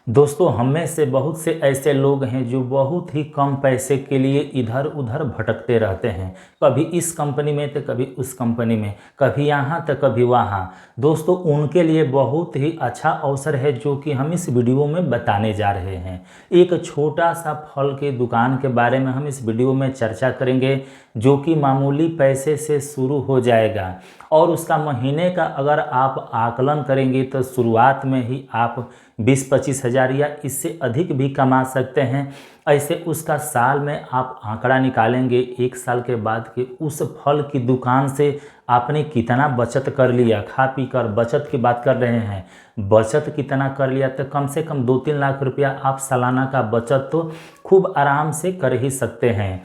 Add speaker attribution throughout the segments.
Speaker 1: दोस्तों, हम में से बहुत से ऐसे लोग हैं जो बहुत ही कम पैसे के लिए इधर उधर भटकते रहते हैं। कभी इस कंपनी में तो कभी उस कंपनी में, कभी यहाँ तो कभी वहाँ। दोस्तों, उनके लिए बहुत ही अच्छा अवसर है जो कि हम इस वीडियो में बताने जा रहे हैं। एक छोटा सा फल के दुकान के बारे में हम इस वीडियो में चर्चा करेंगे, जो कि मामूली पैसे से शुरू हो जाएगा और उसका महीने का अगर आप आकलन करेंगे तो शुरुआत में ही आप 20-25 हज़ार या इससे अधिक भी कमा सकते हैं। ऐसे उसका साल में आप आंकड़ा निकालेंगे एक साल के बाद कि उस फल की दुकान से आपने कितना बचत कर लिया। खा पी कर बचत की बात कर रहे हैं, बचत कितना कर लिया, तो कम से कम 2-3 लाख रुपया आप सालाना का बचत तो खूब आराम से कर ही सकते हैं।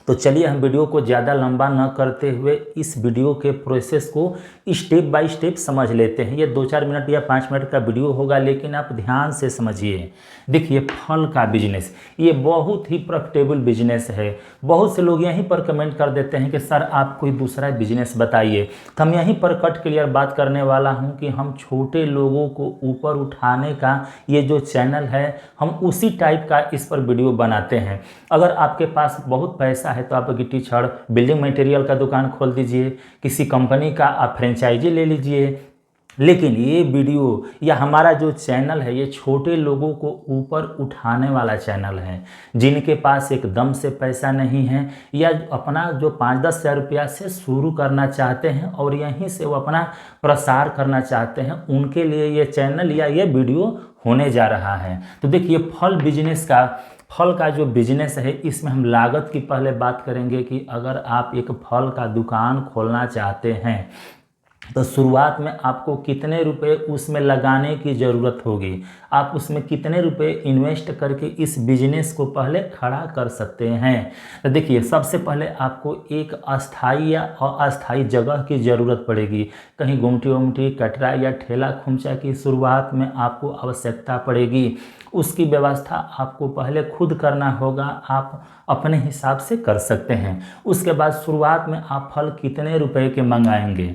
Speaker 1: तो चलिए हम वीडियो को ज़्यादा लंबा न करते हुए इस वीडियो के प्रोसेस को स्टेप बाय स्टेप समझ लेते हैं। ये 2-4 मिनट या 5 मिनट का वीडियो होगा, लेकिन आप ध्यान से समझिए। देखिए, फल का बिजनेस ये बहुत ही प्रॉफिटेबल बिजनेस है। बहुत से लोग यहीं पर कमेंट कर देते हैं कि सर आप कोई दूसरा बिजनेस बताइए। तो हम यहीं पर कट क्लियर बात करने वाला हूँ कि हम छोटे लोगों को ऊपर उठाने का ये जो चैनल है, हम उसी टाइप का इस पर वीडियो बनाते हैं। अगर आपके पास बहुत पैसा है तो आप गिट्टी छड़ बिल्डिंग मटेरियल का दुकान खोल दीजिए, किसी कंपनी का आप फ्रेंचाइजी ले लीजिए। लेकिन ये वीडियो या हमारा जो चैनल है ये छोटे लोगों को ऊपर उठाने वाला चैनल है, जिनके पास एकदम से पैसा नहीं है या अपना जो 5-10 हज़ार रुपया से शुरू करना चाहते हैं और यहीं से वो अपना प्रसार करना चाहते हैं, उनके लिए ये चैनल या ये वीडियो होने जा रहा है। तो देखिए, फल का जो बिजनेस है, इसमें हम लागत की पहले बात करेंगे कि अगर आप एक फल का दुकान खोलना चाहते हैं तो शुरुआत में आपको कितने रुपए उसमें लगाने की ज़रूरत होगी, आप उसमें कितने रुपए इन्वेस्ट करके इस बिजनेस को पहले खड़ा कर सकते हैं। तो देखिए, सबसे पहले आपको एक अस्थाई या अस्थाई जगह की ज़रूरत पड़ेगी। कहीं गुमटी वुमटी कटरा या ठेला खुमचा की शुरुआत में आपको आवश्यकता पड़ेगी। उसकी व्यवस्था आपको पहले खुद करना होगा, आप अपने हिसाब से कर सकते हैं। उसके बाद शुरुआत में आप फल कितने रुपए के मंगाएंगे,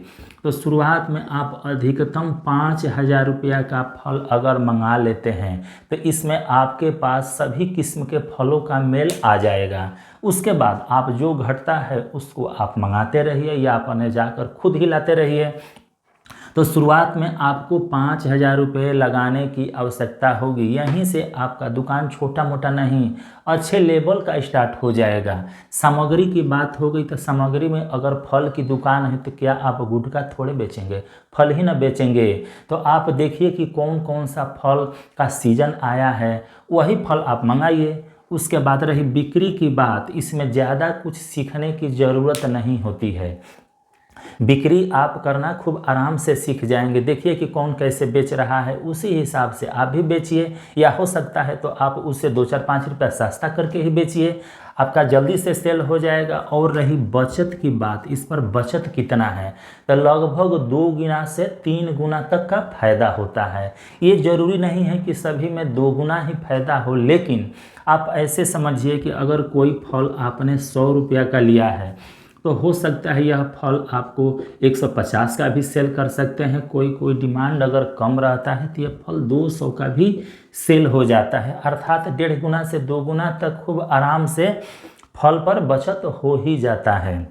Speaker 1: तो शुरुआत में आप अधिकतम 5,000 रुपया का फल अगर मंगा लेते हैं तो इसमें आपके पास सभी किस्म के फलों का मेल आ जाएगा। उसके बाद आप जो घटता है उसको आप मंगाते रहिए या अपने जाकर खुद ही लाते रहिए। तो शुरुआत में आपको 5,000 रुपये लगाने की आवश्यकता होगी। यहीं से आपका दुकान छोटा मोटा नहीं, अच्छे लेवल का स्टार्ट हो जाएगा। सामग्री की बात हो गई तो सामग्री में अगर फल की दुकान है तो क्या आप गुटखा थोड़े बेचेंगे, फल ही ना बेचेंगे। तो आप देखिए कि कौन कौन सा फल का सीजन आया है, वही फल आप मंगाइए। उसके बाद रही बिक्री की बात, इसमें ज़्यादा कुछ सीखने की ज़रूरत नहीं होती है। बिक्री आप करना खूब आराम से सीख जाएंगे। देखिए कि कौन कैसे बेच रहा है, उसी हिसाब से आप भी बेचिए, या हो सकता है तो आप उससे 2-4-5 रुपया सस्ता करके ही बेचिए, आपका जल्दी से सेल हो जाएगा। और रही बचत की बात, इस पर बचत कितना है, तो लगभग 2 गुना से 3 गुना तक का फायदा होता है। ये ज़रूरी नहीं है कि सभी में 2 गुना ही फायदा हो, लेकिन आप ऐसे समझिए कि अगर कोई फल आपने 100 रुपया का लिया है तो हो सकता है यह फल आपको 150 का भी सेल कर सकते हैं। कोई डिमांड अगर कम रहता है तो यह फल 200 का भी सेल हो जाता है। अर्थात 1.5 गुना से 2 गुना तक खूब आराम से फल पर बचत हो ही जाता है।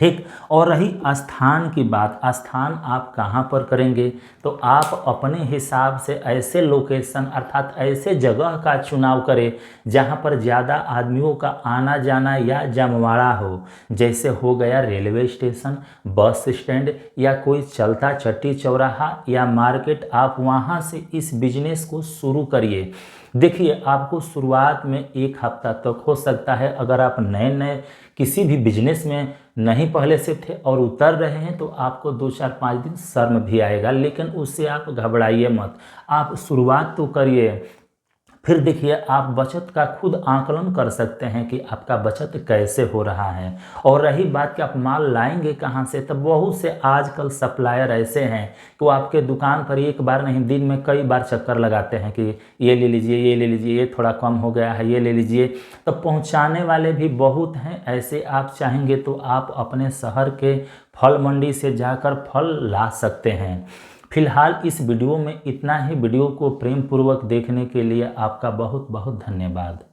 Speaker 1: ठीक। और रही स्थान की बात, स्थान आप कहाँ पर करेंगे, तो आप अपने हिसाब से ऐसे लोकेशन अर्थात ऐसे जगह का चुनाव करें जहाँ पर ज़्यादा आदमियों का आना जाना या जमवाड़ा हो। जैसे हो गया रेलवे स्टेशन, बस स्टैंड या कोई चलता चट्टी चौराहा या मार्केट, आप वहाँ से इस बिजनेस को शुरू करिए। देखिए, आपको शुरुआत में 1 हफ्ता तक हो सकता है, अगर आप नए नए किसी भी बिजनेस में नहीं पहले से थे और उतर रहे हैं तो आपको 2-4-5 दिन शर्म भी आएगा, लेकिन उससे आप घबराइए मत, आप शुरुआत तो करिए। फिर देखिए, आप बचत का खुद आकलन कर सकते हैं कि आपका बचत कैसे हो रहा है। और रही बात कि आप माल लाएंगे कहाँ से, तो बहुत से आजकल सप्लायर ऐसे हैं कि वो आपके दुकान पर एक बार नहीं दिन में कई बार चक्कर लगाते हैं कि ये ले लीजिए, ये ले लीजिए, ये थोड़ा कम हो गया है, ये ले लीजिए। तो पहुँचाने वाले भी बहुत हैं ऐसे। आप चाहेंगे तो आप अपने शहर के फल मंडी से जाकर फल ला सकते हैं। फिलहाल इस वीडियो में इतना ही। वीडियो को प्रेम पूर्वक देखने के लिए आपका बहुत बहुत धन्यवाद।